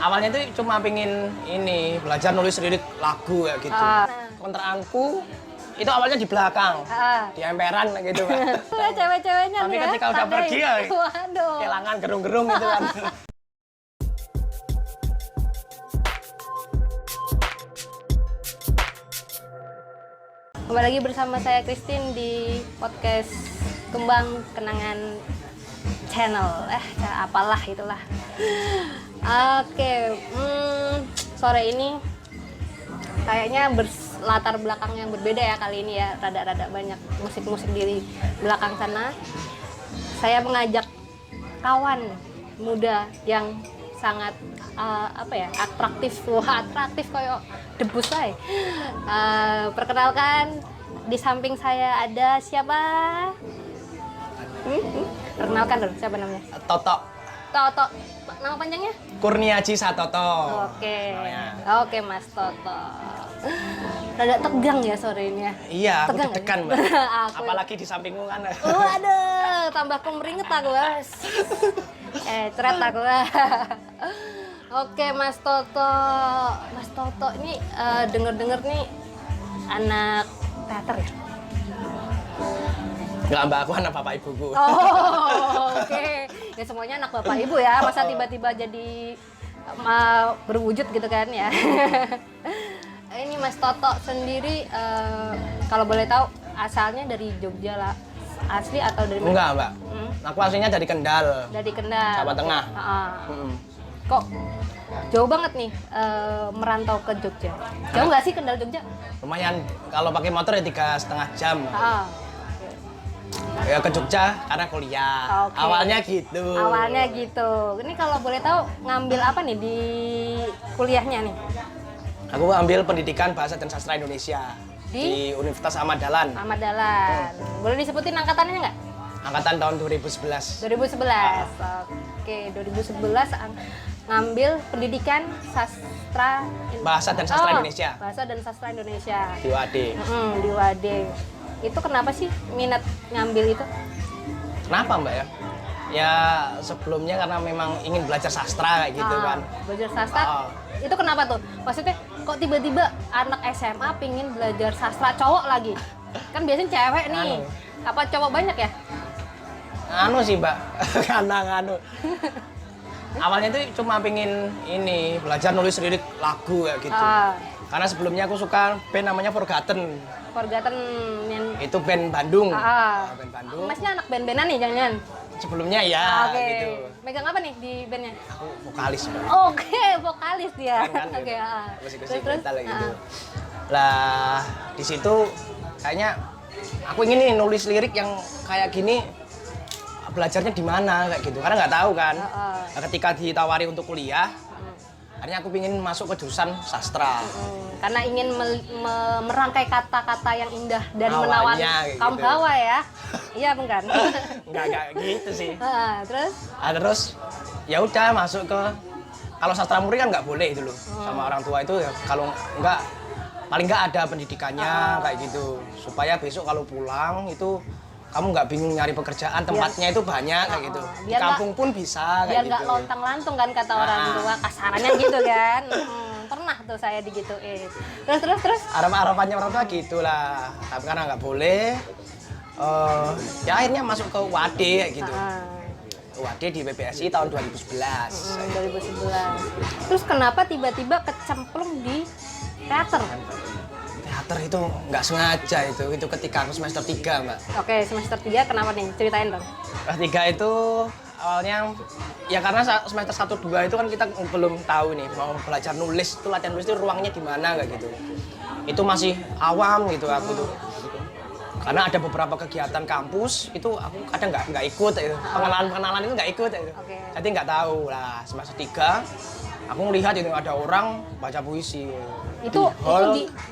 Awalnya tuh cuma pengen ini belajar nulis lirik lagu kayak gitu. Kontrakanku itu awalnya di belakang, di emperan gitu kan. Cewek-ceweknya Tapi nih ya. ketika udah pergi ya, Waduh. kelangan gerung-gerung gitu kan. Kembali lagi bersama saya Christine di podcast Kembang Kenangan Channel. Apalah itulah. Oke, sore ini kayaknya latar belakang yang berbeda ya kali ini ya. Rada-rada banyak musik-musik di belakang sana. Saya mengajak kawan muda yang sangat atraktif. Wah, atraktif kayak debus saya. Perkenalkan, di samping saya ada siapa? Perkenalkan dulu, siapa namanya? Toto. Toto. Nama panjangnya? Kurniaji Satoto. Oke. Namanya. Oke, Mas Toto. Rada tegang ya sore ini ya? Iya, aku Tegang deg-degan, ya? Mbak. Apalagi Apalagi di sampingmu kan. Waduh, tambah kemeringet aku, Mas. Ceret aku. Oke, Mas Toto. Mas Toto ini denger-denger nih anak teater ya? Enggak, Mbak, aku anak bapak ibuku. Oh, oke. Ya semuanya anak bapak ibu ya. Masa tiba-tiba jadi berwujud gitu kan ya. Ini Mas Toto sendiri kalau boleh tahu asalnya dari Jogja lah. Asli atau dari mana? Enggak, Mbak. Aku aslinya dari Kendal. Dari Kendal. Jawa Tengah. Kok jauh banget nih merantau ke Jogja? Jauh nggak sih Kendal Jogja? Lumayan, kalau pakai motor ya 3,5 jam. Ya ke Jogja karena kuliah. Oke. Awalnya gitu. Awalnya gitu. Ini kalau boleh tahu ngambil apa nih di kuliahnya nih? Aku ambil pendidikan bahasa dan sastra Indonesia di Universitas Ahmad Dahlan. Ahmad Dahlan. Boleh disebutin angkatannya nggak? Angkatan tahun 2011. 2011. Oke, 2011 ngambil pendidikan sastra Bahasa dan sastra Indonesia. Bahasa dan sastra Indonesia. Di UAD. Di UAD. Itu kenapa sih minat ngambil itu? Kenapa, Mbak ya? Ya sebelumnya karena memang ingin belajar sastra kayak gitu kan. Belajar sastra. Itu kenapa tuh? Maksudnya kok tiba-tiba anak SMA pingin belajar sastra cowok lagi? Kan biasanya cewek nih. Apa cowok banyak ya? Anu sih, Mbak. Karena awalnya tuh cuma pengen ini belajar nulis lirik lagu kayak gitu. Karena sebelumnya aku suka band namanya Forgotten. Forgotten yang itu band Bandung. Band Bandung. Masnya anak band-bandan nih jangan-jangan? Sebelumnya ya gitu. Megang apa nih di bandnya? Aku vokalis, Mbak. Oke, vokalis dia. Oke, musik-musik metal gitu. Lah, di situ kayaknya aku ingin nih nulis lirik yang kayak gini, belajarnya di mana kayak gitu. Karena nggak tahu kan. Nah, ketika ditawari untuk kuliah, akhirnya aku ingin masuk ke jurusan sastra. Karena ingin merangkai kata-kata yang indah dan Awalnya, menawan kaum gitu. hawa ya. Iya, bukan? Enggak gitu sih. Terus? Terus ya udah masuk ke, kalau sastra murni kan nggak boleh itu loh. Sama orang tua itu ya, kalau nggak paling nggak ada pendidikannya kayak gitu. Supaya besok kalau pulang itu kamu nggak bingung nyari pekerjaan, tempatnya itu banyak kayak gitu. Di kampung pun bisa Biar kayak gitu. nggak lontang-lantung kan kata orang tua, kasarannya gitu kan. Pernah tuh saya digituin. Terus? Harapannya orang tua gitulah. Tapi karena nggak boleh, ya akhirnya masuk ke UAD kayak gitu. UAD di PPSI tahun 2011. 2011. Terus kenapa tiba-tiba kecemplung di teater? Teater itu nggak sengaja itu ketika aku semester 3, Mbak. Oke, semester 3 kenapa nih? Ceritain dong. Semester 3 itu awalnya ya karena semester 1 2 itu kan kita belum tahu nih mau belajar nulis, itu latihan nulis itu ruangnya di mana kayak gitu. Itu masih awam gitu aku tuh. Karena ada beberapa kegiatan kampus itu aku kadang nggak ikut itu. Pengenalan itu nggak ikut itu. Jadi nggak tahu lah. Semester 3 aku melihat itu ada orang baca puisi. Itu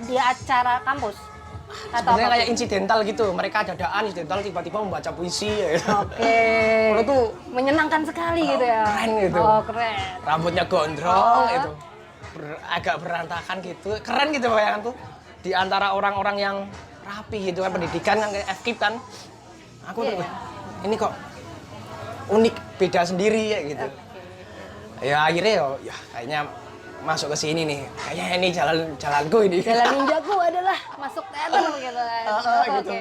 di acara kampus? Sebenarnya kayak insidental gitu, mereka dadaan insidental tiba-tiba membaca puisi gitu. Oke. Itu menyenangkan sekali gitu ya. Keren gitu. Oh, keren. Rambutnya gondrong itu. Agak berantakan gitu. Keren gitu bayangan tuh. Di antara orang-orang yang rapi gitu kan, pendidikan kan kayak FKIP kan. Aku tuh ini kok unik, beda sendiri ya gitu. Ya akhirnya ya kayaknya masuk ke sini nih. Kayaknya ini jalanku ini. Jalan ninjaku adalah masuk teater gitu kan. Gitu. Oke.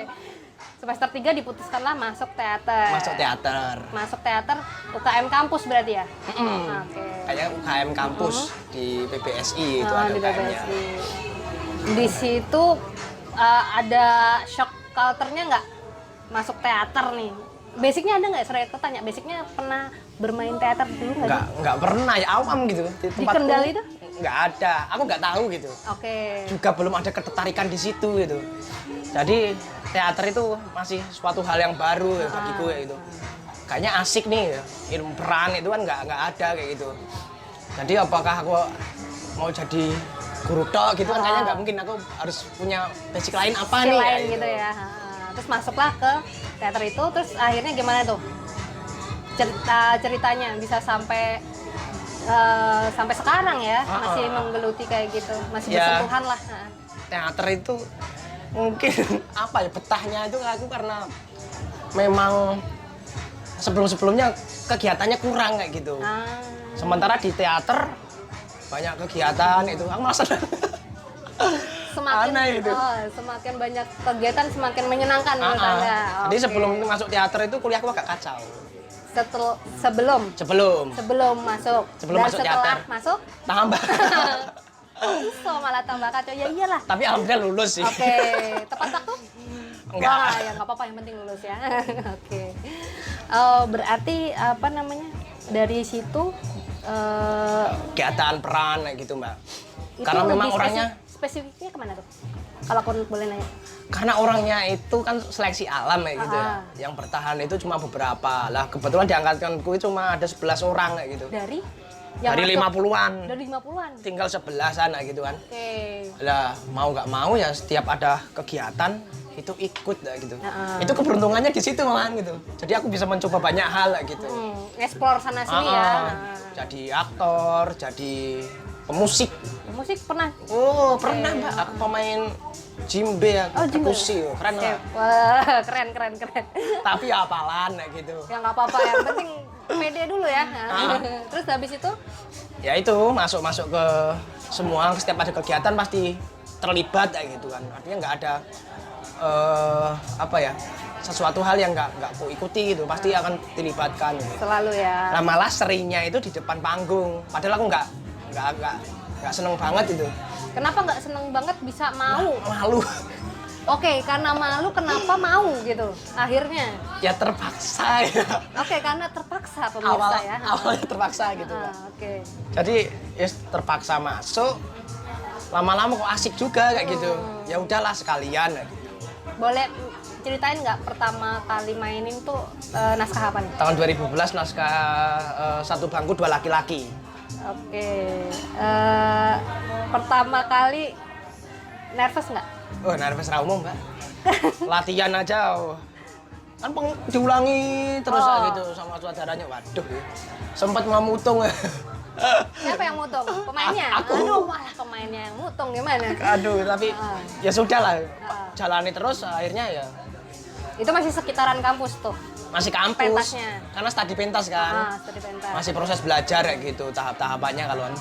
Semester 3 diputuskanlah masuk teater. Masuk teater. Masuk teater UKM kampus berarti ya? Oke. Kayaknya UKM kampus di PPSI itu ada Di UKM-nya. PPSI. Di situ ada shock culture-nya nggak? Masuk teater nih. Basicnya ada nggak? Saya tanya, basicnya pernah bermain teater dulu nggak? Nggak pernah, ya awam gitu. Di Kendal itu? Nggak ada, aku nggak tahu gitu. Oke. Juga belum ada ketertarikan di situ gitu. Jadi teater itu masih suatu hal yang baru ya bagiku ya gitu. Kayaknya asik nih, ilmu peran itu kan nggak ada kayak gitu. Jadi apakah aku mau jadi guru tok gitu kan kayaknya nggak mungkin, aku harus punya basic lain apa Skill nih lain kayak gitu ya. Terus masuklah ke teater itu, terus akhirnya gimana tuh? Ceritanya bisa sampai sekarang ya, masih menggeluti kayak gitu, masih Ya. bersentuhan lah. Teater itu mungkin apa ya, betahnya itu aku karena memang sebelum-sebelumnya kegiatannya kurang kayak gitu. Sementara di teater banyak kegiatan itu, aku malah senang. Semakin Aneh itu. semakin banyak kegiatan semakin menyenangkan menurut Anda. Jadi Oke. sebelum masuk teater itu kuliahku agak kacau. Sebelum masuk. Sebelum Dan masuk setelah teater. masuk Tambah. so malah tambah kacau. Ya iyalah. Tapi alhamdulillah lulus sih. Oke, tepat waktu? Enggak. Wah, ya nggak apa-apa, yang penting lulus ya. Oke. Oh, berarti apa namanya? Dari situ Kegiatan peran kayak gitu, Mbak. itu Karena memang lebih orangnya spesifiknya kemana tuh? Kalau aku boleh nanya. karena orangnya itu kan seleksi alam kayak gitu ya. Yang bertahan itu cuma beberapa. Lah kebetulan di angkatanku itu cuma ada 11 orang kayak gitu. Dari Dari 50-an. Dari 50-an. Tinggal 11-an kayak gitu kan. Oke. Lah mau nggak mau ya setiap ada kegiatan itu ikut lah gitu. Itu keberuntungannya di situ malahan gitu. Jadi aku bisa mencoba banyak hal lah gitu. Explore sana sini ya. Jadi aktor, jadi pemusik. Musik pernah. Oh pernah Mbak, aku pemain jimbe ya, perkusi, keren Oke. lah. Wah, keren. Tapi ya apalan kayak gitu. Ya nggak apa-apa, yang penting pede dulu ya. Terus habis itu Ya itu masuk ke semua, setiap ada kegiatan pasti terlibat kayak gitu kan. Artinya nggak ada apa ya, sesuatu hal yang nggak aku ikuti gitu, pasti akan dilibatkan gitu. selalu ya. Nah malah seringnya itu di depan panggung, padahal aku nggak seneng banget itu. Kenapa nggak seneng banget bisa mau? Malu. Oke, karena malu kenapa mau gitu akhirnya? Ya terpaksa ya. Oke, karena terpaksa pemirsa ya. Awalnya terpaksa gitu. Mbak. Oke. Jadi ya terpaksa masuk, lama-lama kok asik juga kayak gitu. Ya udahlah sekalian kayak gitu. Boleh ceritain nggak pertama kali mainin tuh naskah apa nih? Tahun 2012 naskah Satu Bangku Dua Laki-Laki. Oke. Pertama kali nervous nggak? Oh nervous ra umum Mbak. Latihan aja. Kan diulangi terus gitu sama sutradaranya. Waduh. Sempat memutung. Siapa yang mutung? Pemainnya? Aku. Aduh, malah pemainnya yang mutung gimana? Aduh, tapi ya sudah lah. Jalani terus akhirnya ya. Itu masih sekitaran kampus tuh? Masih kampus. Pentasnya? Karena studi pentas kan. Studi pentas. Masih proses belajar kayak gitu, tahap-tahapannya kalau kan.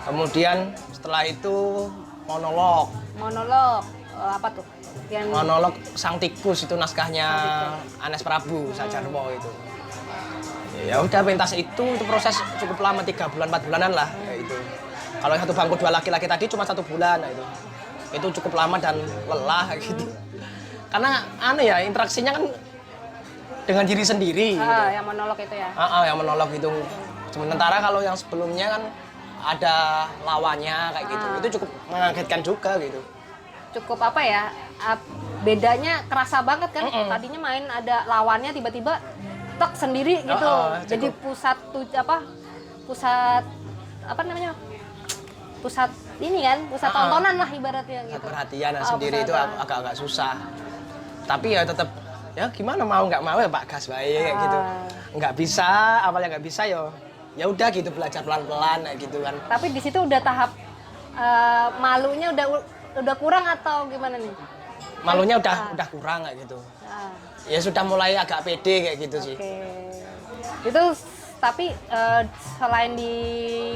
Kemudian setelah itu monolog. Monolog, apa tuh? Yang Monolog Sang Tikus itu naskahnya Anes Prabu Sajarwo itu. Ya udah pentas itu proses cukup lama, 3 bulan 4 bulanan lah kayak itu. Kalau yang Satu Bangku Dua Laki-Laki tadi cuma 1 bulan nah itu. Itu cukup lama dan lelah kayak gitu. Karena aneh ya interaksinya kan dengan diri sendiri gitu. yang monolog itu ya. Yang monolog itu. Sementara kalau yang sebelumnya kan ada lawannya kayak gitu. Itu cukup mengagetkan juga gitu. Cukup apa ya? Bedanya kerasa banget kan. Tadinya main ada lawannya tiba-tiba tek sendiri gitu. Jadi pusat apa namanya? Pusat ini kan, pusat tontonan lah ibaratnya gitu. Perhatian sendiri itu agak-agak susah. Tapi ya tetap ya gimana mau nggak mau ya Pak gas baik kayak gitu. Nggak bisa, awalnya nggak bisa ya udah gitu belajar pelan-pelan kayak gitu kan. Tapi di situ udah tahap malunya udah kurang atau gimana nih? Malunya udah kurang kayak gitu. Ya sudah mulai agak pede kayak gitu sih. Itu tapi selain di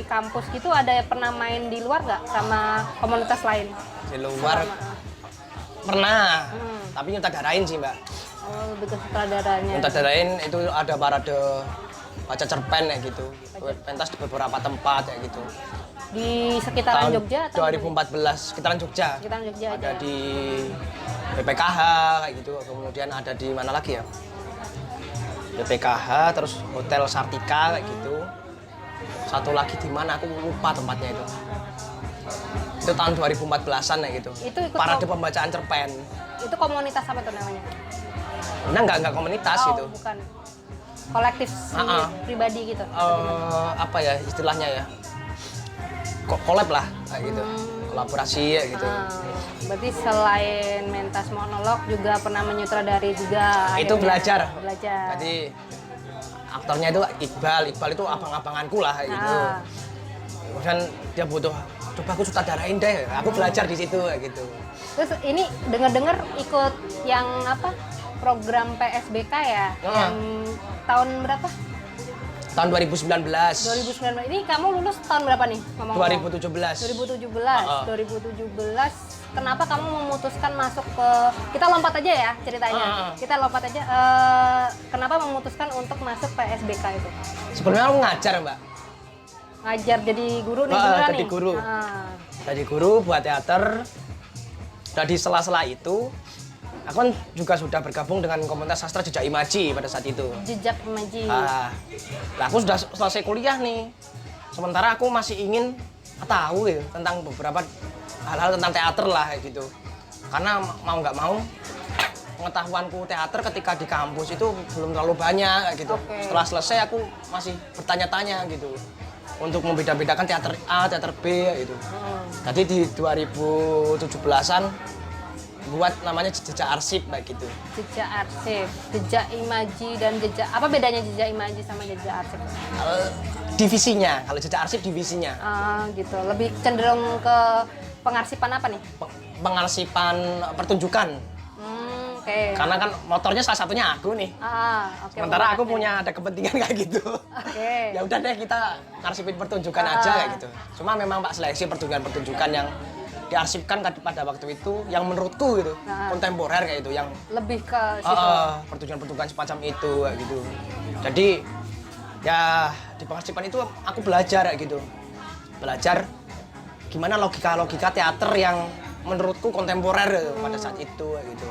kampus gitu ada pernah main di luar nggak sama komunitas lain? Di luar pernah, tapi nyutradarain sih mbak. Oh, lebih ke sutradaranya. Nyutradarain itu ada parade baca cerpen kayak gitu. Pentas di beberapa tempat kayak gitu. Di sekitaran Tahun Jogja atau 2014 sekitaran Jogja. sekitaran Jogja Ada aja? di BPKH kayak gitu. Kemudian ada di mana lagi ya? BPKH, terus Hotel Sartika kayak gitu. Satu lagi di mana aku lupa tempatnya itu. Itu tahun 2014-an kayak gitu. Itu ikut Parade pembacaan cerpen. Itu komunitas apa tuh namanya? Nah, nggak komunitas Oh, itu. bukan. Kolektif pribadi gitu. Apa ya istilahnya ya? Collab lah kayak gitu. Kolaborasi ya gitu. Berarti selain mentas monolog juga pernah menyutradari juga. Itu akhirnya. belajar. Belajar. Jadi aktornya itu Iqbal itu abang-abanganku lah kayak gitu. Kemudian dia butuh, coba aku sutradarain deh. Aku belajar di situ kayak gitu. Terus ini dengar-dengar ikut yang apa? Program PSBK ya? Yang tahun berapa? Tahun 2019. 2019. Ini kamu lulus tahun berapa nih? 2017. 2017. Kenapa kamu memutuskan masuk ke, kita lompat aja ya ceritanya. Kita lompat aja. Kenapa memutuskan untuk masuk PSBK itu? Sebelumnya aku ngajar mbak. Ngajar jadi guru nih beneran Jadi nih? guru. Jadi guru buat teater. Dan di sela-sela itu, aku kan juga sudah bergabung dengan komunitas sastra Jejak Imaji pada saat itu. Jejak Imaji. Nah, aku sudah selesai kuliah nih. Sementara aku masih ingin tahu ya tentang beberapa hal-hal tentang teater lah kayak gitu. Karena mau nggak mau pengetahuanku teater ketika di kampus itu belum terlalu banyak kayak gitu. Setelah selesai aku masih bertanya-tanya gitu untuk membeda-bedakan teater A, teater B gitu. Jadi di 2017-an buat namanya jejak arsip kayak gitu. Jejak arsip, jejak imaji dan jejak, apa bedanya jejak imaji sama jejak arsip? Divisinya, kalau jejak arsip divisinya. Gitu, lebih cenderung ke pengarsipan apa nih? Pengarsipan pertunjukan. Oke. Karena kan motornya salah satunya aku nih. Oke. Sementara aku punya ada kepentingan kayak gitu. Oke. Ya udah deh kita ngarsipin pertunjukan aja kayak gitu. Cuma memang Pak seleksi pertunjukan-pertunjukan yang diarsipkan pada waktu itu yang menurutku gitu kontemporer kayak gitu yang lebih ke situ. pertunjukan-pertunjukan semacam itu kayak gitu. Jadi ya di pengarsipan itu aku belajar kayak gitu. Belajar gimana logika-logika teater yang menurutku kontemporer gitu, pada saat itu kayak gitu.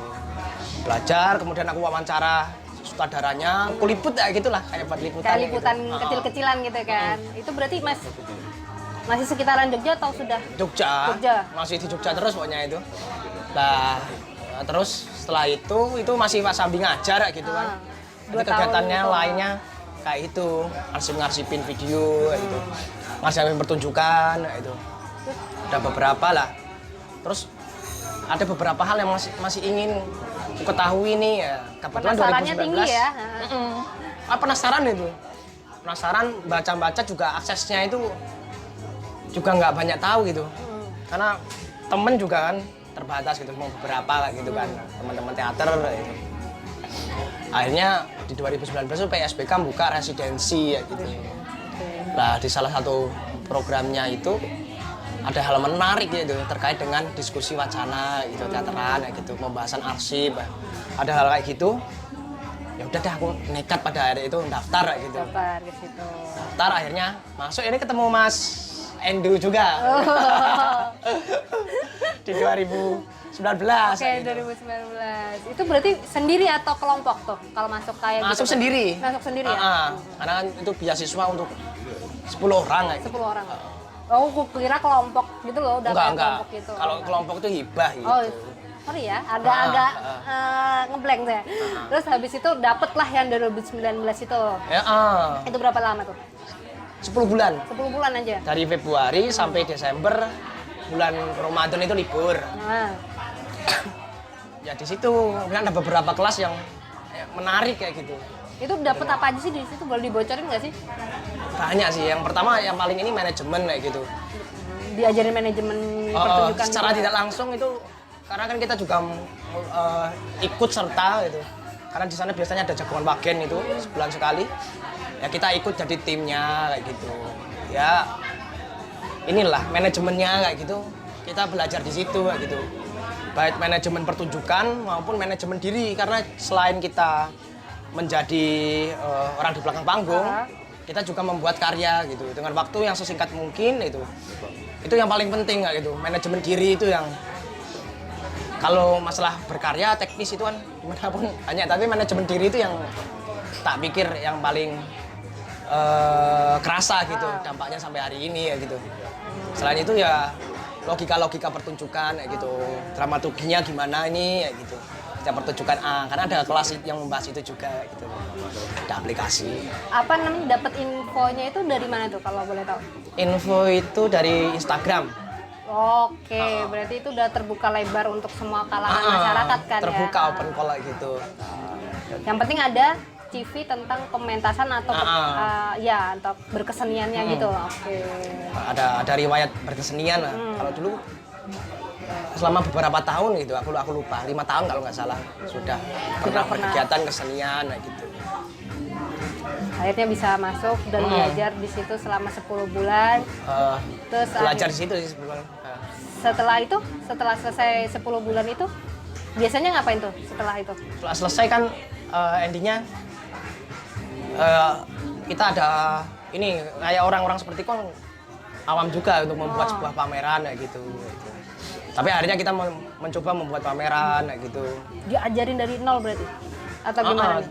Belajar, kemudian aku wawancara sutradaranya, aku liput ya gitulah, kayak buat liputan. Kayak liputan gitu. kecil-kecilan gitu kan. Itu berarti masih sekitaran Jogja atau sudah? Jogja. Masih di Jogja terus pokoknya itu. Nah, terus setelah itu masih Pak Sambi ngajar gitu kan. Jadi kegiatannya lainnya kayak itu, ngarsipin video kayak gitu. Ngarsipin pertunjukan kayak itu. Ada beberapa lah. Terus ada beberapa hal yang masih ingin ketahui nih ya. Kebetulan Penasarannya 2019. tinggi ya. Penasaran itu. Penasaran baca-baca juga aksesnya itu juga nggak banyak tahu gitu. Karena temen juga kan terbatas gitu, cuma beberapa lah gitu kan. Teman-teman teater gitu. Akhirnya di 2019 itu PSBK buka residensi ya gitu. Nah, di salah satu programnya itu ada hal menarik gitu terkait dengan diskusi wacana gitu teateran ya gitu, pembahasan arsip. Ada hal kayak gitu. Ya udah deh aku nekat pada hari itu daftar kayak gitu. Daftar ke situ. Daftar akhirnya masuk, ini ketemu Mas Endu juga. Di 2019. Oke, 2019. Itu berarti sendiri atau kelompok tuh kalau masuk kayak Masuk gitu? sendiri. Masuk sendiri ya? Karena kan itu beasiswa untuk 10 orang kayak gitu. 10 orang. Oh, aku kira kelompok gitu loh, udah kayak Enggak. kelompok gitu. Kalau kelompok itu hibah gitu. Oh, sorry ya, agak-agak ngeblank saya. Terus habis itu dapet lah yang 2019 itu. Ya, Itu berapa lama tuh? 10 bulan. 10 bulan aja? Dari Februari sampai Desember, bulan Ramadan itu libur. Ya di situ kan ada beberapa kelas yang menarik kayak gitu. Itu dapet apa aja sih di situ? Boleh dibocorin nggak sih? Banyak sih. Yang pertama yang paling ini manajemen kayak gitu. Diajarin manajemen pertunjukan secara juga. tidak langsung itu karena kan kita juga ikut serta gitu. Karena di sana biasanya ada jagoan wagen itu sebulan sekali. ya kita ikut jadi timnya kayak gitu. Ya inilah manajemennya kayak gitu. Kita belajar di situ kayak gitu. Baik manajemen pertunjukan maupun manajemen diri, karena selain kita menjadi orang di belakang panggung, kita juga membuat karya gitu dengan waktu yang sesingkat mungkin itu. Itu yang paling penting kayak gitu. Manajemen diri itu yang kalau masalah berkarya teknis itu kan gimana pun banyak, tapi manajemen diri itu yang tak pikir yang paling kerasa gitu dampaknya sampai hari ini ya gitu. Selain itu ya logika-logika pertunjukan ya gitu, dramaturginya gimana ini ya gitu. Kita pertunjukan karena ada kelas yang membahas itu juga gitu. Ada aplikasi. Apa namanya, dapat infonya itu dari mana tuh kalau boleh tahu? Info itu dari Instagram. Oke, berarti itu udah terbuka lebar untuk semua kalangan masyarakat kan terbuka, ya? open call kayak gitu. Yang penting ada CV tentang pementasan atau ya atau berkeseniannya gitu. Oke. Ada riwayat berkesenian lah. Kalau dulu selama beberapa tahun gitu, aku lupa 5 tahun kalau nggak salah sudah pernah berkegiatan kesenian kayak gitu. Akhirnya bisa masuk dan belajar di situ selama 10 bulan. Terus Belajar di situ sih sebelumnya. setelah itu, setelah selesai 10 bulan itu, biasanya ngapain tuh setelah itu? Setelah selesai kan endingnya kita ada ini kayak orang-orang seperti kan awam juga untuk membuat sebuah pameran kayak gitu. Tapi akhirnya kita mencoba membuat pameran kayak gitu. Diajarin dari nol berarti? Atau gimana?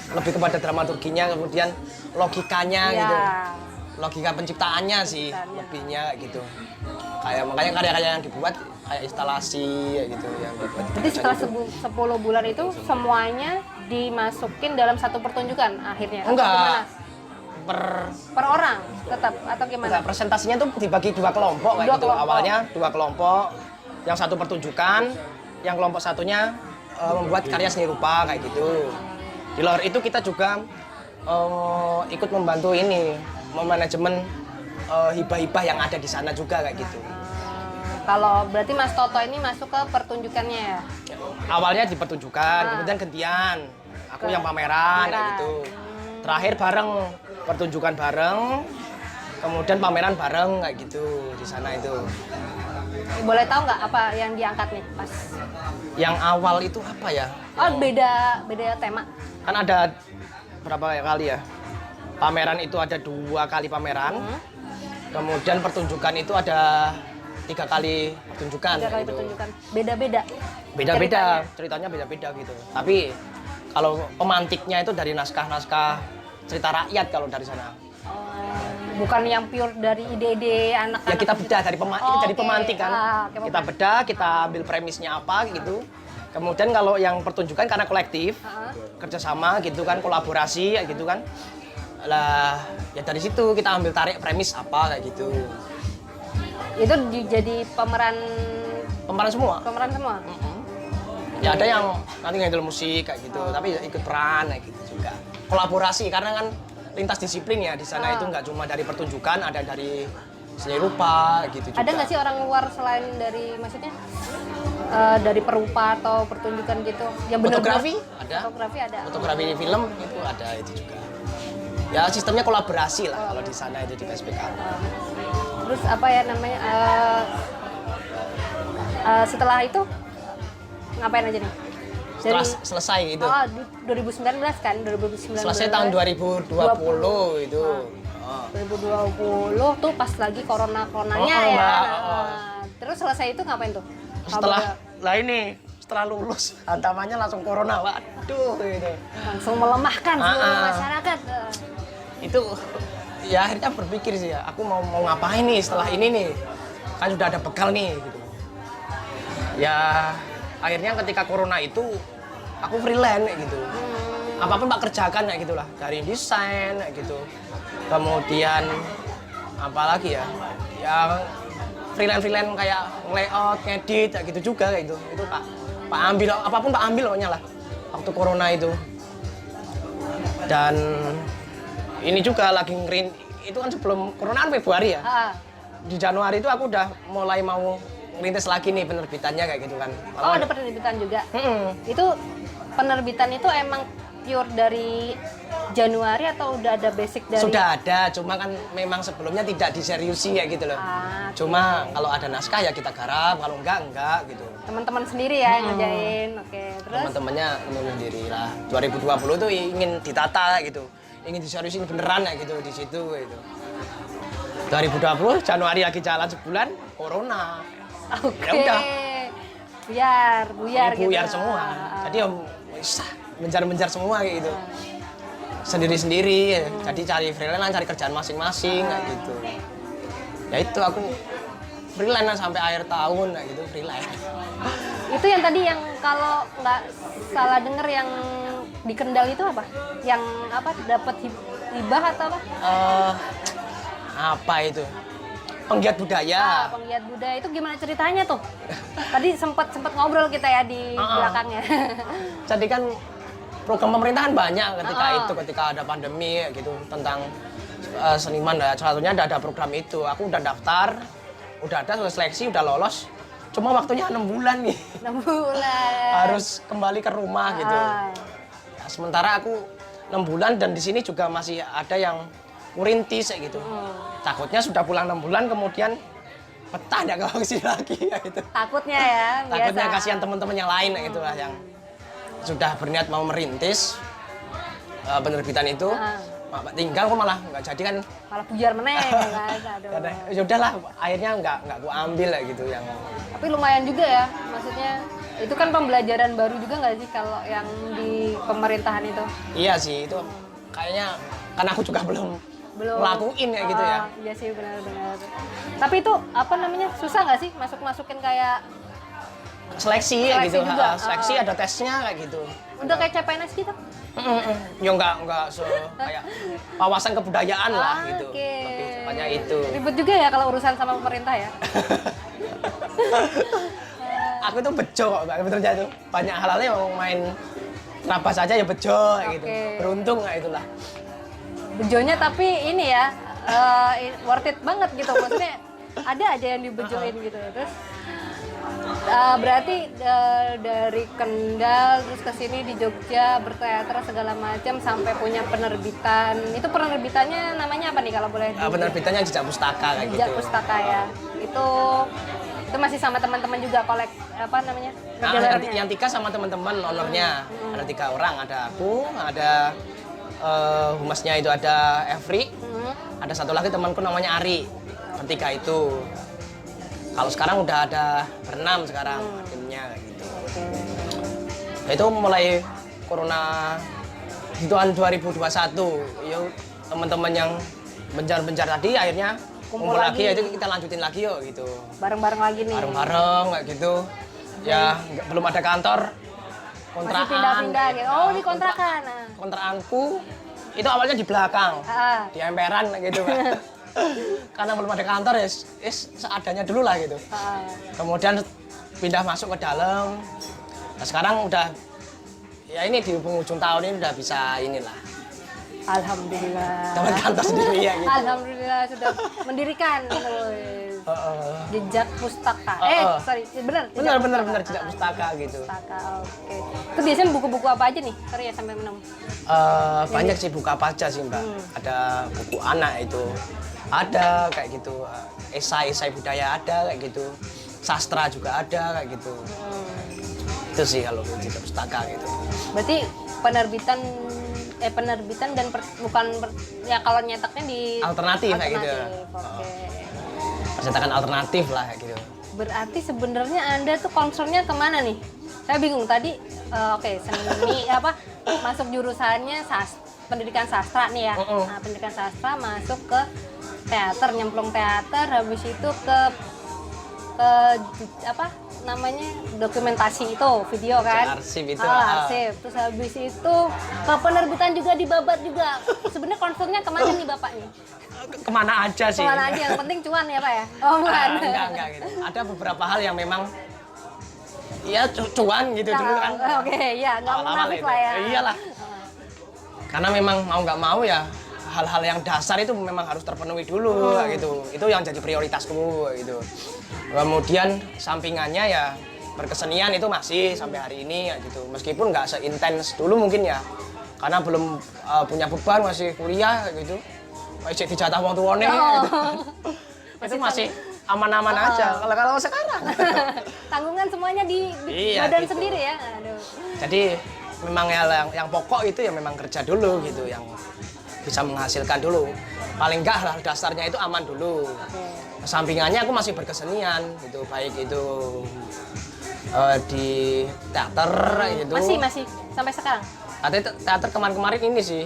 Lebih kepada dramaturginya, kemudian logikanya gitu. Logika penciptaannya sih lebihnya gitu. Kayak makanya karya-karya yang dibuat kayak instalasi gitu yang dibuat. Jadi setelah 10 bulan itu semuanya dimasukin dalam satu pertunjukan akhirnya? Enggak. Per orang tetap atau gimana? Enggak, presentasinya tuh dibagi 2 kelompok kayak gitu. Kelompok. Awalnya 2 kelompok, yang satu pertunjukan, yang kelompok satunya membuat karya seni rupa kayak gitu. Di luar itu kita juga ikut membantu ini, memanajemen hibah-hibah yang ada di sana juga kayak gitu. Kalau berarti Mas Toto ini masuk ke pertunjukannya ya? Awalnya di pertunjukan, kemudian gantian. Aku yang pameran kayak gitu. Terakhir bareng, pertunjukan bareng, kemudian pameran bareng kayak gitu di sana itu. Boleh tahu nggak apa yang diangkat nih pas? Yang awal itu apa ya? Oh, beda tema. Kan ada berapa kali ya? Pameran itu ada 2 kali pameran. Kemudian pertunjukan itu ada 3 kali pertunjukan. 3 kali gitu. pertunjukan. Beda-beda. Beda-beda, ceritanya beda-beda gitu. Tapi kalau pemantiknya itu dari naskah-naskah cerita rakyat kalau dari sana. Bukan yang pure dari ide-ide anak-anak. Ya kita bedah dari itu jadi oke. pemantik kan. Kita bedah, kita ambil premisnya apa gitu. Kemudian kalau yang pertunjukan karena kolektif, kerjasama gitu kan, kolaborasi kayak gitu kan. Lah ya dari situ kita ambil tarik premis apa kayak gitu. Itu jadi pemeran Semua. pemeran semua. Ya ada yang nanti ngambil musik kayak gitu, tapi ikut peran kayak gitu juga. Kolaborasi karena kan lintas disiplin ya di sana itu nggak cuma dari pertunjukan, ada dari seni rupa gitu juga. Ada nggak sih orang luar selain dari maksudnya dari perupa atau pertunjukan gitu? Yang Fotografi ada. Fotografi ada. Fotografi film itu ada itu juga. Ya sistemnya kolaborasi lah kalau di sana itu di PSPK. Terus apa ya namanya? Setelah itu ngapain aja nih? Setelah selesai itu. 2019 kan? 2019. Selesai tahun 2020 itu. 2020 tuh pas lagi coronanya ya. Terus selesai itu ngapain tuh? Setelah lulus hantamannya langsung corona, waduh gitu. Langsung melemahkan seluruh masyarakat. Itu ya akhirnya berpikir sih ya, aku mau ngapain nih setelah ini nih, kan sudah ada bekal nih gitu. Ya akhirnya ketika corona itu aku freelance kayak gitu. Apapun tak kerjakan kayak gitulah, dari desain kayak gitu. Kemudian apalagi ya? Ya freelance kayak layout, ngedit kayak gitu juga kayak gitu. Itu Pak ambil apapun Pak ambil pokoknya lah waktu corona itu. Dan ini juga lagi itu kan sebelum corona kan Februari ya. Di Januari itu aku udah mulai mau ngerintis lagi nih penerbitannya kayak gitu kan. Oh, ada penerbitan juga. Itu penerbitan itu emang pure dari Januari atau udah ada basic dari? Sudah ada, cuma kan memang sebelumnya tidak diseriusi ya gitu loh. Ah, Cuma kalau ada naskah ya kita garap, kalau enggak gitu. teman-teman sendiri ya yang ngerjain. Oke, terus Teman-temannya nulis sendiri lah. 2020 tuh ingin ditata gitu, ingin diseriusin beneran ya gitu di situ gitu. 2020 Januari lagi jalan sebulan, corona. oke. Ya udah. Buyar gitu. Buyar semua. Jadi om menjar-menjar semua kayak gitu. Sendiri-sendiri ya. Jadi cari freelance, cari kerjaan masing-masing kayak gitu. Ya itu aku freelance sampai akhir tahun kayak gitu freelance. Itu yang tadi yang kalau nggak salah denger yang di Kendal itu apa? Yang apa dapat hibah atau apa? Apa itu? Penggiat budaya. Penggiat budaya itu gimana ceritanya tuh? Tadi sempat ngobrol kita ya di belakangnya. Jadi kan program pemerintah kan banyak ketika ada pandemi gitu tentang seniman. Salah satunya ada program itu. Aku udah daftar, udah ada seleksi, udah lolos. Cuma waktunya 6 bulan nih. 6 bulan. Harus kembali ke rumah gitu. Ya, sementara aku 6 bulan dan di sini juga masih ada yang murintis kayak gitu. Takutnya sudah pulang 6 bulan kemudian betah nggak ke sini lagi ya gitu. Takutnya ya, Takutnya biasa. kasihan teman-teman yang lain gitu lah yang sudah berniat mau merintis penerbitan itu. Tinggal kok malah nggak jadi kan. Malah pujar meneng kan. Aduh. Ya udahlah akhirnya nggak aku ambil lah gitu yang. Tapi lumayan juga ya, maksudnya itu kan pembelajaran baru juga nggak sih kalau yang di pemerintahan itu? Iya sih itu kayaknya karena aku juga belum ngelakuin ya gitu ya. Iya sih benar-benar. Tapi itu apa namanya susah nggak sih masukin kayak Seleksi ya gitu. juga. Seleksi ada tesnya kayak gitu. udah kayak CPNS gitu? Ya nggak kayak wawasan kebudayaan lah gitu. Oke. Lebih tepatnya itu. Ribet juga ya kalau urusan sama pemerintah ya. Aku tuh bejo kok Mbak, sebenarnya tuh banyak hal-halnya mau main terabas aja ya bejo kayak gitu. Oke. Beruntung kayak itulah. Bejonya tapi ini ya worth it banget gitu, maksudnya ada aja yang dibejoin gitu. Terus berarti dari Kendal terus ke sini di Jogja berteater segala macam sampai punya penerbitan. Itu penerbitannya namanya apa nih kalau boleh? Penerbitannya Jejak Pustaka kayak Jejak gitu. Pustaka ya. Itu masih sama teman-teman juga apa namanya? Nah, Modelernya? yang 3 sama teman-teman ownernya. Ada 3 orang, ada aku, ada humasnya itu ada Evri, ada satu lagi temanku namanya Ari. Bertiga itu. Kalau sekarang udah ada berenam sekarang timnya kayak gitu. Ya, itu mulai corona di tahun 2021. Ya teman-teman yang benjar-benjar tadi akhirnya kumpul lagi ya itu kita lanjutin lagi yuk gitu. Bareng-bareng lagi nih. Bareng-bareng kayak gitu. Ya belum ada kantor. Masih Kontrakan. pindah-pindah gitu. Oh, di kontrakan. Nah. Kontrakanku itu awalnya di belakang. Di emperan gitu. Karena belum ada kantor ya seadanya dulu lah gitu. Kemudian pindah masuk ke dalam. Nah, sekarang udah ya ini di penghujung tahun ini udah bisa inilah. Alhamdulillah. Dapat kantor sendiri ya gitu. Alhamdulillah sudah mendirikan Jejak Pustaka. Sorry, benar. Benar Jejak Pustaka gitu. Pustaka, oke. Itu biasanya buku-buku apa aja nih? Sorry ya sampai minum. Banyak sih buku apa aja sih Mbak. Ada buku anak itu. Ada kayak gitu. Esai budaya ada kayak gitu. Sastra juga ada kayak gitu. Itu sih kalau Jejak Pustaka gitu. Berarti penerbitan dan ya kalau nyetaknya di Alternatif kayak gitu. Oke. Percetakan alternatif lah kayak gitu. Berarti sebenarnya Anda tuh concernnya kemana nih? Saya bingung tadi. Seni masuk jurusannya pendidikan sastra nih ya. Nah, pendidikan sastra masuk ke teater, nyemplung teater, habis itu ke namanya dokumentasi itu video kan? Arsip itu. Arsip. Terus habis itu ke penerbitan juga dibabat juga. Sebenarnya concernnya kemana nih Bapak nih? Kemana aja sih? Kemana aja, yang penting cuan ya Pak ya? Oh bukan? Enggak gitu. Ada beberapa hal yang memang ya cuan gitu dulu kan. Oke, ya nggak munafik lah ya. Iyalah. Karena memang mau nggak mau ya hal-hal yang dasar itu memang harus terpenuhi dulu gitu. Itu yang jadi prioritasku gitu. Kemudian sampingannya ya berkesenian itu masih sampai hari ini ya gitu. Meskipun nggak seintens dulu mungkin ya. karena belum punya beban, masih kuliah kayak gitu. Masih dijatah wong tuane. Oh. Itu masih aman-aman aja. Kalau sekarang. Tanggungan semuanya di Iya, badan gitu. sendiri ya. Aduh. Jadi memang yang pokok itu ya memang kerja dulu gitu, yang bisa menghasilkan dulu. Paling enggak lah dasarnya itu aman dulu. Sampingannya aku masih berkesenian gitu, baik itu di teater gitu. Masih sampai sekarang. Teater kemarin-kemarin ini sih,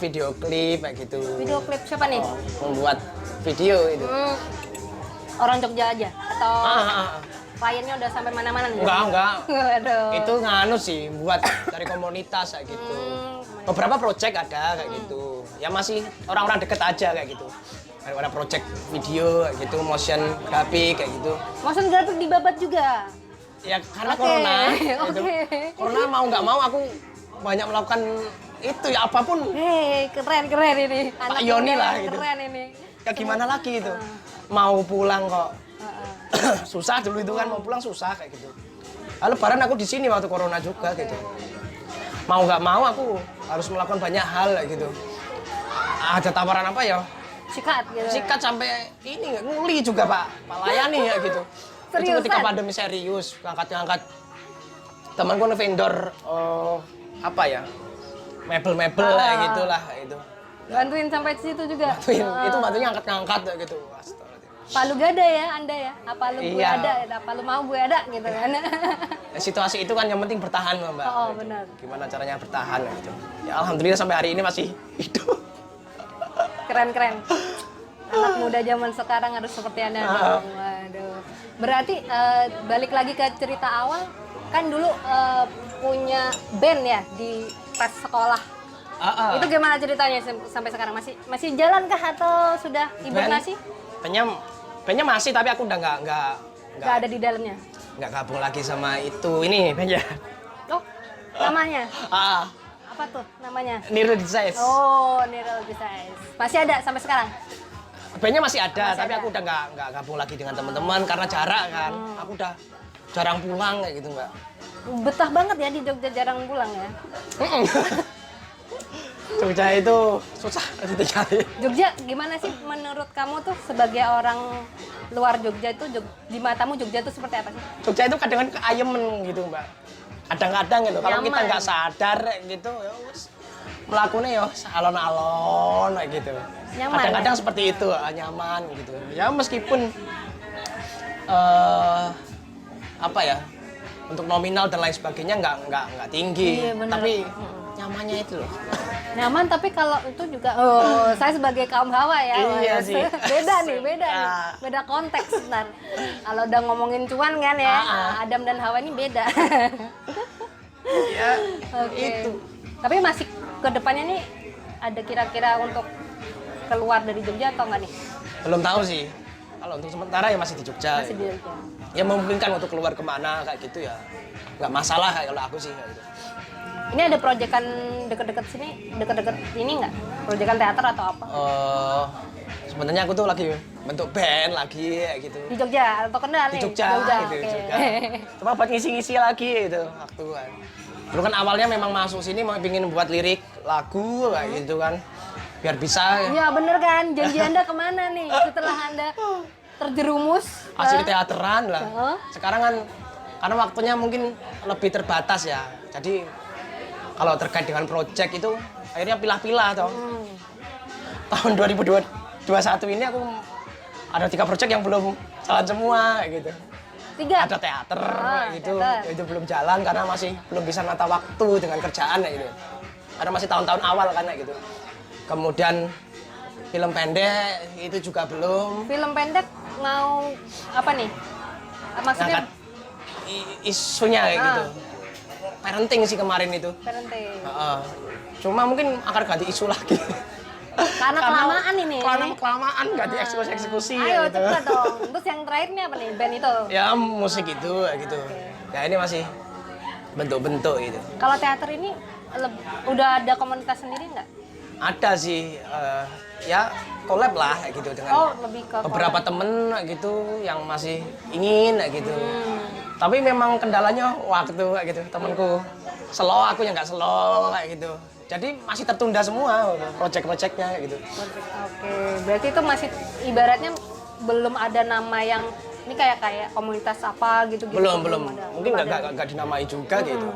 video klip kayak gitu. Video klip siapa nih? Membuat video itu. Orang Jogja aja atau Ah. kliennya udah sampai mana-mana nih? Enggak. Aduh. Itu nganu sih, buat dari komunitas kayak gitu. Beberapa project ada kayak gitu. Ya masih orang-orang deket aja kayak gitu. Ada project video kayak gitu, motion graphic kayak gitu. Motion graphic dibabat juga. Ya karena Oke, corona. Gitu. oke. Corona mau nggak mau aku banyak melakukan itu ya apapun. Hei, keren ini. Anak Yoni muda lah yang gitu. Keren ini. Ya gimana lagi itu. Mau pulang kok. Susah dulu itu kan, mau pulang susah kayak gitu. Lalu lebaran aku di sini waktu corona juga gitu. Mau nggak mau aku harus melakukan banyak hal kayak gitu. Ada tawaran apa ya? Sikat gitu. Sikat sampai ini nguli juga Pak layani ya gitu. Itu ketika Seriusan? pandemi serius, ngangkat temanku vendor apa ya? Mebel-mebel lah gitulah itu. Bantuin sampai situ juga. Itu bantunya ngangkat-ngangkat gitu. Astaga. Palu gada ya Anda ya? Apa lu gue Iya. ada? Apa lu mau gue ada gitu kan? Situasi itu kan yang penting bertahan Mbak. Oh, Gitu. benar. Gimana caranya bertahan gitu. Ya alhamdulillah sampai hari ini masih hidup. Keren. Anak muda zaman sekarang harus seperti Anda dong. Waduh. Berarti balik lagi ke cerita awal, kan dulu punya band ya di pas sekolah. Itu gimana ceritanya sampai sekarang? Masih jalan kah atau sudah hibernasi? Bandnya masih, tapi aku udah Nggak ada di dalamnya. nggak gabung lagi sama itu ini bandnya. Oh, namanya? Ah, Apa tuh namanya? Nirul Desires. Oh, Nirul Desires. Masih ada sampai sekarang? Bandnya masih ada, Masih tapi ada. aku udah nggak gabung lagi dengan teman-teman karena jarak kan. Aku udah jarang pulang kayak gitu Mbak. Betah banget ya di Jogja, jarang pulang ya. Jogja itu susah ditinggalin. Jogja gimana sih menurut kamu tuh sebagai orang luar Jogja itu di matamu Jogja itu seperti apa sih? Jogja itu kadang-kadang keayemen gitu Mbak. Kadang-kadang gitu, kalau kita Nyaman. nggak sadar gitu, ya wis melakukannya ya alon-alon kayak gitu. Nyaman, Kadang-kadang ya? seperti itu, nyaman gitu. Ya meskipun apa ya, untuk nominal dan lain sebagainya nggak tinggi, Iya, bener. tapi nyamannya itu loh. Nyaman, tapi kalau itu juga saya sebagai kaum hawa ya. Iya sih. Beda nih. Ah. Beda konteks ntar. Kalau udah ngomongin cuan kan ya, Adam dan Hawa ini beda. Ya, Oke. itu. Tapi masih ke depannya nih ada kira-kira untuk keluar dari Jogja atau enggak nih? Belum tahu sih. Kalau untuk sementara ya masih di Jogja. Masih di Jogja. Ya memungkinkan untuk keluar kemana kayak gitu ya, nggak masalah kayak kalau aku sih kayak gitu. Ini ada proyekan deket-deket sini, deket-deket ini nggak? Proyekan teater atau apa? Sebenarnya aku tuh lagi bentuk band lagi kayak gitu. Di Jogja atau Kendal Di nih? Jogja gitu, oke. Jogja. Cuma buat ngisi-ngisi lagi gitu waktu kan. Dulu kan awalnya memang masuk sini mau pingin buat lirik lagu kayak gitu kan, biar bisa Iya bener kan, janji Anda kemana nih setelah Anda terjerumus? asli teateran lah. Heeh. Sekarang kan karena waktunya mungkin lebih terbatas ya. Jadi kalau terkait dengan project itu akhirnya pilah-pilah toh. Tahun 2021 ini aku ada 3 project yang belum jalan semua kayak gitu. 3. Ada teater gitu, teater. itu belum jalan karena masih belum bisa nata waktu dengan kerjaan kayak gitu. Karena masih tahun-tahun awal kan kayak gitu. Kemudian film pendek itu juga belum. Film pendek mau apa nih? Maksudnya Ngangkat isunya kayak gitu. Parenting sih kemarin itu. parenting. Heeh. Cuma mungkin akan ganti isu lagi. Karena kelamaan ini. Karena kelamaan ganti eksekusi Ayo gitu. cepet dong. Terus yang terakhirnya apa nih? Band itu. Ya musik itu kayak gitu. Ya ini masih bentuk-bentuk itu. Kalau teater ini udah ada komunitas sendiri nggak? Ada sih ya collab lah kayak gitu dengan Oh, lebih ke beberapa temen kayak gitu yang masih ingin kayak gitu. Tapi memang kendalanya waktu kayak gitu. Temenku slow, aku yang nggak slow kayak gitu. Jadi masih tertunda semua project-projectnya gitu. Oke, berarti itu masih ibaratnya belum ada nama yang ini kayak komunitas apa gitu. Belum. Ada. Mungkin Belum ada. nggak dinamai juga gitu.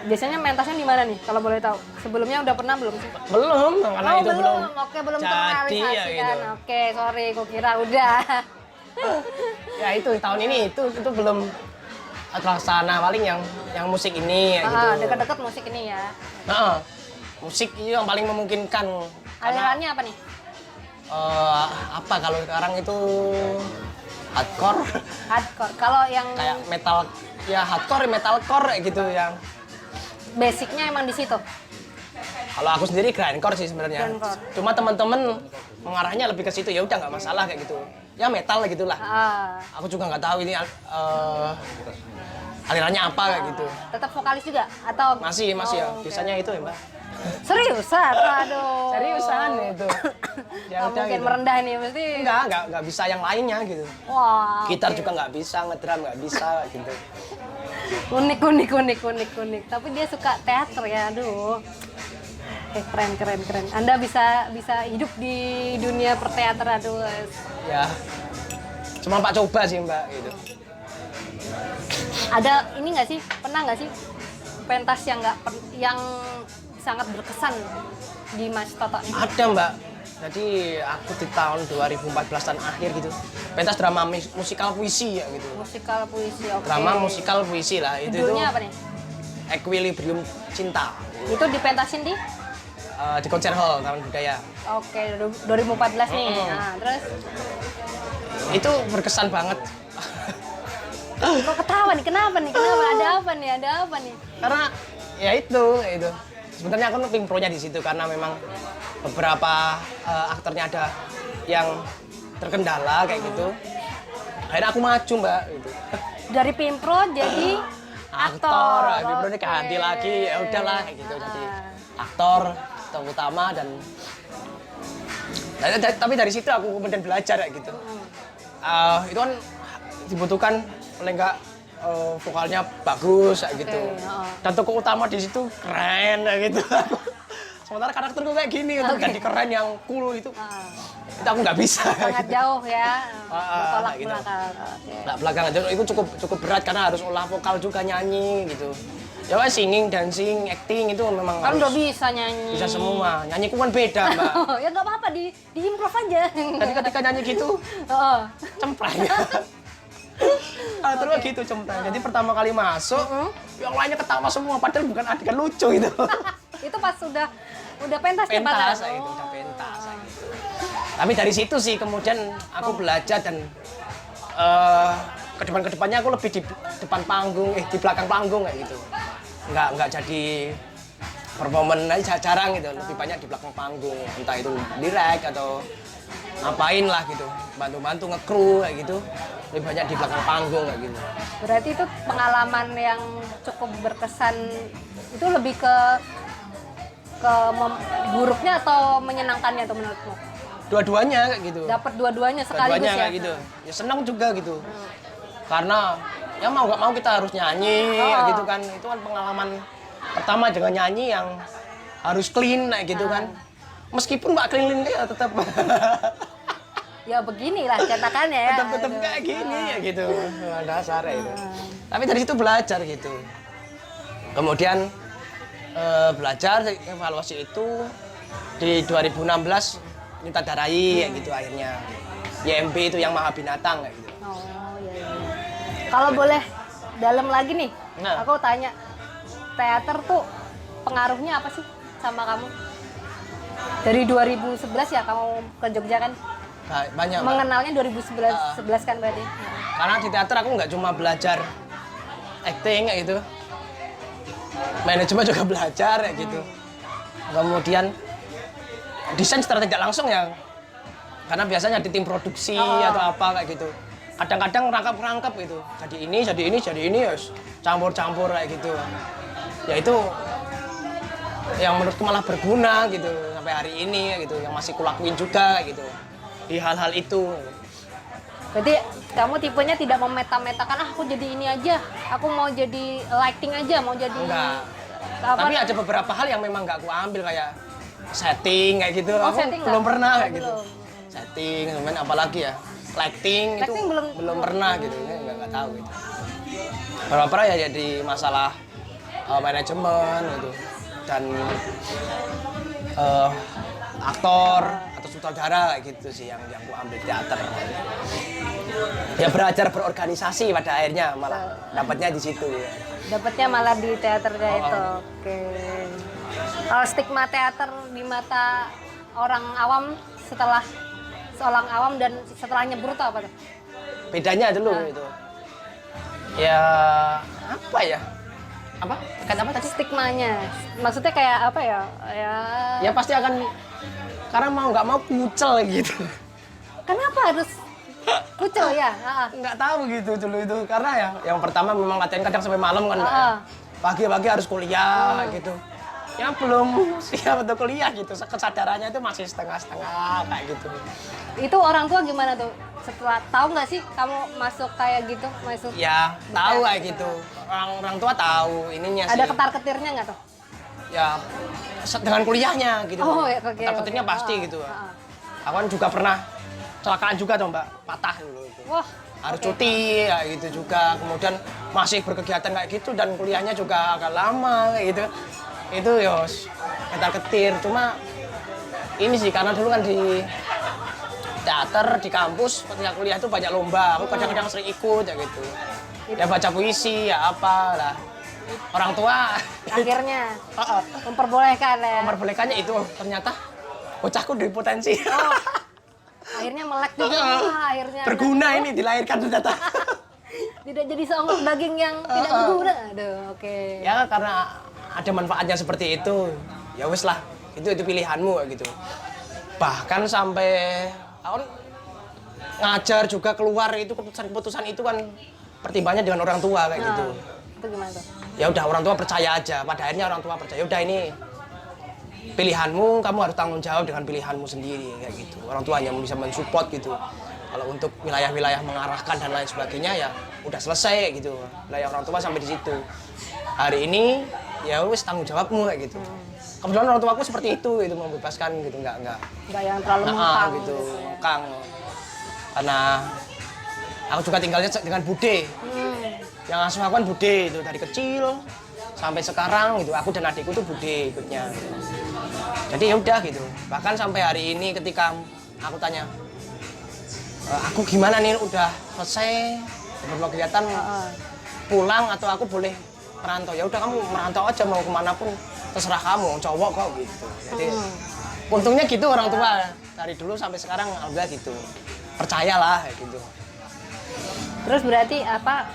Biasanya mentasnya di mana nih kalau boleh tahu? Sebelumnya udah pernah belum sih? Belum, karena itu belum. Oke, belum jadi terrealisasi ya kan. gitu. Oke, sorry, kok kira udah. Ya itu tahun ini itu belum terlaksana, paling yang musik ini ya gitu. Dekat-dekat musik ini ya. Heeh. Musik itu yang paling memungkinkan. Alirannya apa nih? Apa kalau sekarang itu hardcore, Hardcore. Kalau yang kayak metal, ya hardcore, metalcore kayak gitu yang. basicnya emang di situ. Kalau aku sendiri grindcore sih sebenarnya. Grindcore. Cuma teman-teman mengarahnya lebih ke situ, ya udah nggak masalah kayak gitu. Ya metal gitulah. Aku juga nggak tahu ini alirannya apa kayak gitu. Tetap vokalis juga atau Masih ya. oke. Biasanya itu ya, Mbak. Seriusan? Aduh. Seriusan itu. Ya Nggak udah mungkin gitu. merendah nih mesti. Enggak bisa yang lainnya gitu. Wah. Gitar oke. juga nggak bisa, ngedrum nggak bisa gitu. Unik. Tapi dia suka teater ya, aduh. Keren. Anda bisa hidup di dunia perteateran, aduh. Ya. Cuma Pak coba sih, Mbak gitu. Ada ini nggak sih? Pernah nggak sih pentas yang sangat berkesan di Mas Toto nih? Ada, Mbak. Jadi aku di tahun 2014-an akhir gitu. Pentas drama musikal puisi ya gitu. Musikal puisi, oke. Drama musikal puisi lah itu. Judulnya apa nih? Equilibrium Cinta. Itu dipentasin Di konser hall Taman Budaya. Oke, 2014 nih. Nah, terus Itu berkesan banget. kok ketawa nih? Kenapa nih? Ada apa nih? Karena ya itu. Sebenarnya aku lebih pro-nya di situ karena memang beberapa aktornya ada yang terkendala kayak gitu. Akhirnya aku maju, Mbak gitu. Dari Pimpro jadi aktor. Di Pimpro ini ganti lagi, ya udahlah kayak gitu. Jadi aktor utama dan tapi dari situ aku kemudian belajar kayak gitu. Itu kan dibutuhkan paling enggak vokalnya bagus kayak gitu. Dan tokoh utama di situ keren kayak gitu. Sementara karakterku kayak gini untuk jadi keren yang cool itu aku nggak bisa. Sangat jauh ya. Tolak gitu. belakang. Nah, belakang aja itu cukup berat karena harus olah vokal juga nyanyi gitu. Ya wes singing, dancing, acting itu memang Kan harus udah bisa nyanyi. bisa semua. Nyanyiku kan beda, Mbak. Ya nggak apa-apa di improv aja. Jadi ketika nyanyi gitu cempreng. Terus gitu cempreng. Jadi pertama kali masuk, yang lainnya ketawa semua padahal bukan adegan lucu itu. Itu pas udah pentas nih, Pak? Pentas itu udah pentas gitu. Tapi dari situ sih kemudian aku belajar dan kedepannya aku lebih di depan panggung, di belakang panggung kayak gitu. Nggak jadi performance aja jarang gitu, lebih banyak di belakang panggung, entah itu direct atau ngapain lah gitu, bantu nge-crew kayak gitu, lebih banyak di belakang panggung kayak gitu. Berarti itu pengalaman yang cukup berkesan, itu lebih ke buruknya atau menyenangkannya tuh menurutmu? Dua-duanya kayak gitu. Dapat dua-duanya sekaligus Dua-duanya ya? kayak gitu. Ya senang juga gitu. Karena ya mau nggak mau kita harus nyanyi kayak gitu kan. Itu kan pengalaman pertama dengan nyanyi yang harus clean kayak gitu kan. Meskipun nggak clean ya tetap Ya beginilah cetakannya ya. tetap kayak gini ya gitu. Dasar ya itu. Tapi dari situ belajar gitu. Kemudian belajar evaluasi itu di 2016 minta darai kayak gitu akhirnya. YMB itu yang Maha Binatang kayak gitu. Iya. Kalau boleh dalam lagi nih, Nah. aku tanya, teater tuh pengaruhnya apa sih sama kamu? Dari 2011 ya kamu ke Jogja kan? Banyak, Mbak. Mengenalnya 2011 kan berarti? Karena di teater aku nggak cuma belajar acting kayak gitu. Manajemen juga belajar kayak gitu. Kemudian desain secara tidak langsung ya. Karena biasanya di tim produksi atau apa kayak gitu. Kadang-kadang rangkap gitu. Jadi ini ya campur-campur kayak gitu. Ya itu yang menurutku malah berguna gitu sampai hari ini gitu, yang masih kulakuin juga kayak gitu. Di hal-hal itu. Berarti kamu tipenya tidak memeta-metakan, aku jadi ini aja, aku mau jadi lighting aja, mau jadi... Enggak. Tapi ada beberapa hal yang memang nggak aku ambil kayak setting kayak gitu. Aku setting belum nggak? pernah Oh, kayak gitu. belum. Setting, kemudian apalagi ya lighting itu Lighting belum pernah gitu, nggak tahu gitu. Beberapa ya jadi masalah manajemen gitu dan aktor atau sutradara kayak gitu sih yang aku ambil teater. Ya belajar berorganisasi pada akhirnya malah dapatnya di situ ya. Dapatnya malah di teaternya itu. Oke. Kalau stigma teater di mata orang awam setelah seorang awam dan setelah nyebur tuh apa tuh? Bedanya dulu itu. Ya apa ya? Apa? Kata apa tadi? Stigmanya. Maksudnya kayak apa ya? Ya pasti akan karena mau nggak mau kucel gitu. Kenapa harus kucel ya? Nggak tahu gitu dulu itu karena ya yang pertama memang latihan kadang sampai malam kan Mbak. Pagi-pagi harus kuliah gitu. Ya belum siap untuk kuliah gitu. Kesadarannya itu masih setengah-setengah kayak gitu. Itu orang tua gimana tuh? Setelah tahu nggak sih kamu masuk kayak gitu, masuk? Ya tahu kayak gitu. Orang tua tahu ininya sih. Ada ketar-ketirnya nggak tuh? Ya dengan kuliahnya gitu. Oh, ya, oke, Ketar-ketirnya oke. pasti gitu. Aku kan juga pernah kecelakaan juga dong Mbak, patah dulu itu. Wah. Harus cuti ya gitu juga. Kemudian masih berkegiatan kayak gitu dan kuliahnya juga agak lama kayak gitu. Itu ya ketar-ketir. Cuma ini sih karena dulu kan di teater di kampus ketika kuliah itu banyak lomba. Aku kadang-kadang sering ikut ya gitu. Ya baca puisi ya apa lah. Orang tua Akhirnya memperbolehkan ya. memperbolehkannya itu ternyata bocahku dari potensi. Oh, akhirnya melek juga. Wah, akhirnya Berguna ini dilahirkan ternyata. tidak jadi seonggok daging yang tidak berguna. Aduh, oke. Ya karena ada manfaatnya seperti itu. Ya wis lah, itu pilihanmu gitu. Bahkan sampai aku ngajar juga keluar itu keputusan itu kan pertimbangannya dengan orang tua kayak gitu. Itu gimana tuh? Ya udah orang tua percaya aja. Pada akhirnya orang tua percaya. Udah ini pilihanmu, kamu harus tanggung jawab dengan pilihanmu sendiri kayak gitu. Orang tua hanya bisa mensupport gitu. Kalau untuk wilayah-wilayah mengarahkan dan lain sebagainya ya udah selesai gitu. Wilayah orang tua sampai di situ. Hari ini ya wis tanggung jawabmu kayak gitu. Kebetulan orang tuaku seperti itu membebaskan gitu enggak Nggak yang terlalu mengkang gitu, ya. mengkang. Karena aku juga tinggalnya dengan bude. Yang asuh aku kan bude itu dari kecil sampai sekarang gitu. Aku dan adikku tuh bude ikutnya. Jadi ya udah gitu. Bahkan sampai hari ini ketika aku tanya, aku gimana nih udah selesai beberapa kegiatan pulang atau aku boleh merantau? Ya udah kamu merantau aja mau kemana pun terserah kamu, cowok kok gitu. Jadi untungnya gitu orang tua dari dulu sampai sekarang alhamdulillah gitu. Percayalah kayak gitu. Terus berarti apa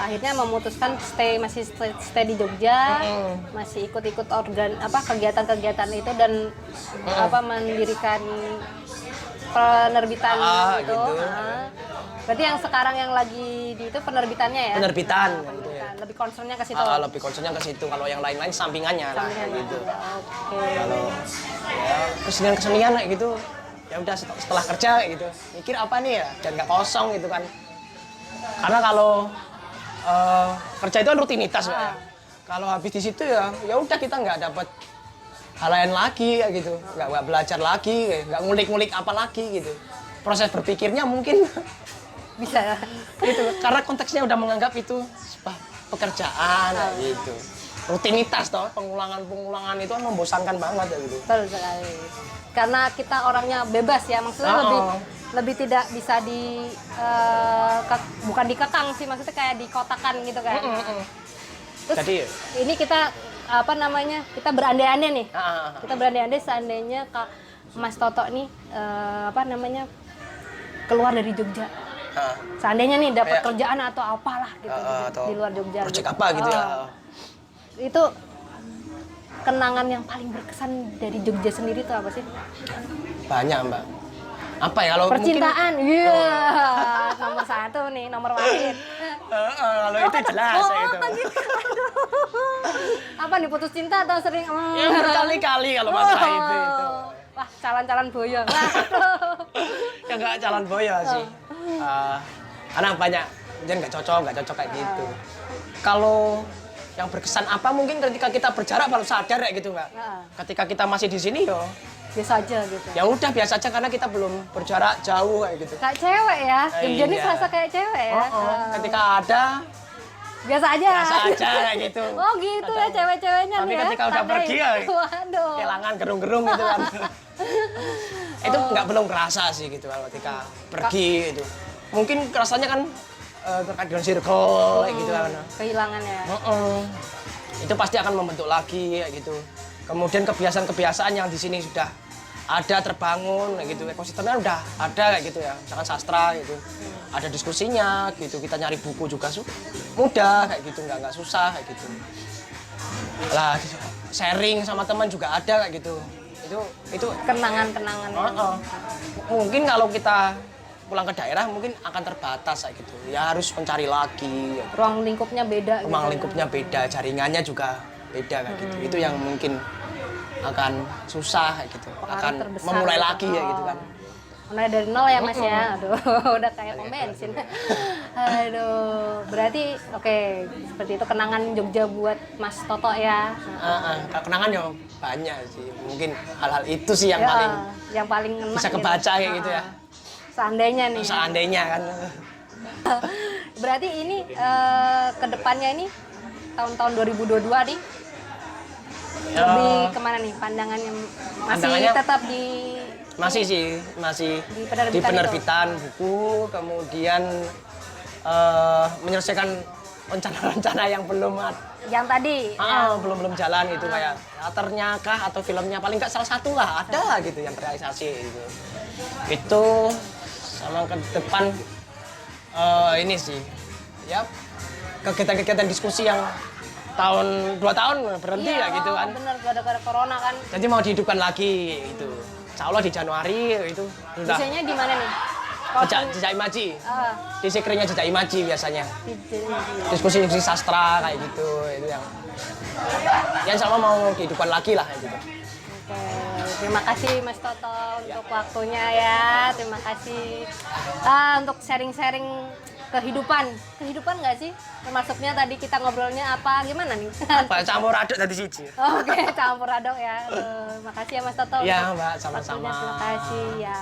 akhirnya memutuskan masih stay di Jogja, masih ikut-ikut kegiatan-kegiatan itu dan mendirikan penerbitan itu. Gitu. Berarti yang sekarang yang lagi di itu penerbitannya ya? Penerbitan gitu ya. Lebih concernnya ke situ. Lebih concernnya ke situ. Kalau yang lain-lain sampingannya lah kayak gitu. Oke. Kalau ya kesenian kayak gitu ya udah setelah kerja kayak gitu mikir apa nih ya dan nggak kosong gitu kan. Karena kalau kerja itu kan rutinitas ya. Kalau habis di situ ya udah kita nggak dapat hal lain lagi kayak gitu, nggak belajar lagi, nggak ngulik-ngulik apa lagi gitu. Proses berpikirnya mungkin Bisa. gitu karena konteksnya udah menganggap itu sebuah pekerjaan kayak gitu. Rutinitas toh, pengulangan itu kan membosankan banget ya gitu. Betul sekali. Karena kita orangnya bebas ya, maksudnya lebih tidak bisa bukan dikekang sih, maksudnya kayak dikotakan gitu kan. Terus Jadi ini kita kita berandai-andai nih. Kita berandai-andai seandainya Kak Mas Toto nih keluar dari Jogja. Seandainya nih dapat kerjaan atau apalah gitu atau di luar Jogja. proyek gitu. apa gitu ya. Itu kenangan yang paling berkesan dari Jogja sendiri itu apa sih? Banyak Mbak. Apa ya kalau Percintaan, nomor satu nih, nomor wahid. Kalau itu jelas ya itu. Gitu. Apa nih, putus cinta atau sering? Ya berkali-kali kalau masalah itu. Wah, calon-calon boyo. Ya nggak calon boyo sih. Karena banyak, jangan nggak cocok kayak gitu. Kalau yang berkesan apa mungkin ketika kita berjarak baru sadar ya gitu Mbak. Nah, Ketika kita masih di sini yo biasa aja gitu. ya udah biasa aja karena kita belum berjarak jauh kayak gitu. Kayak cewek ya, Jogja ini Iya. serasa kayak cewek ya. Ketika ada Biasa aja. biasa aja kayak gitu. Oh gitu ya cewek-ceweknya Tapi nih ya. ketika udah santai. pergi ya, Waduh. kelangan gerung-gerung gitu kan. Itu nggak belum kerasa sih gitu kalau ketika pergi itu. Mungkin rasanya kan terkait dengan circle kayak gitu kan. Kehilangan ya. Itu pasti akan membentuk lagi kayak gitu. Kemudian kebiasaan-kebiasaan yang di sini sudah ada terbangun kayak gitu. Ekosistemnya udah ada kayak gitu ya. Misalkan sastra gitu. Ada diskusinya gitu. Kita nyari buku juga mudah kayak gitu, nggak susah kayak gitu. Lah sharing sama teman juga ada kayak gitu. Itu Kenangan-kenangan. mungkin kalau kita pulang ke daerah mungkin akan terbatas kayak gitu. Ya harus mencari lagi. Ya. Ruang lingkupnya beda. Ruang gitu. lingkupnya beda, jaringannya juga beda kayak gitu. Itu yang mungkin akan susah kayak gitu. Pengaruh Akan terbesar memulai gitu. lagi ya gitu kan. Mulai dari nol ya Mas ya. Aduh, udah kayak pom bensin. Aduh, berarti oke, seperti itu kenangan Jogja buat Mas Toto ya. Kenangan ya banyak sih. Mungkin hal-hal itu sih yang Ya, paling yang paling ngena bisa gitu. kebaca kayak gitu ya. Seandainya nih. Seandainya kan. Berarti ini ke depannya ini tahun-tahun 2022 nih lebih kemana nih pandangannya? Masih Pandangannya- tetap di Masih sih, masih Di penerbitan di penerbitan buku, kemudian menyelesaikan rencana-rencana yang belum yang tadi ya. belum jalan gitu kayak teaternya kah atau filmnya paling nggak salah satu lah ada lah gitu yang terrealisasi gitu. Itu sama ke depan ini sih ya kegiatan-kegiatan diskusi yang tahun 2 tahun berhenti Iya, ya gitu kan. bener gara-gara corona kan. Jadi mau dihidupkan lagi gitu. Insya Allah di Januari itu sudah Biasanya di mana nih? Jejak Imaji. Ah, Di sekringnya Jejak Imaji biasanya. di Diskusi-diskusi sastra kayak gitu itu yang insya Allah mau dihidupkan lagi lah kayak gitu. Oke, terima kasih Mas Toto untuk waktunya ya. Terima kasih untuk sharing-sharing kehidupan nggak sih? Termasuknya tadi kita ngobrolnya apa gimana nih? Apa campur aduk tadi siji. Oke, campur aduk ya. Terima kasih ya Mas Toto. Iya, untuk Mbak, waktunya. sama-sama. Terima kasih ya.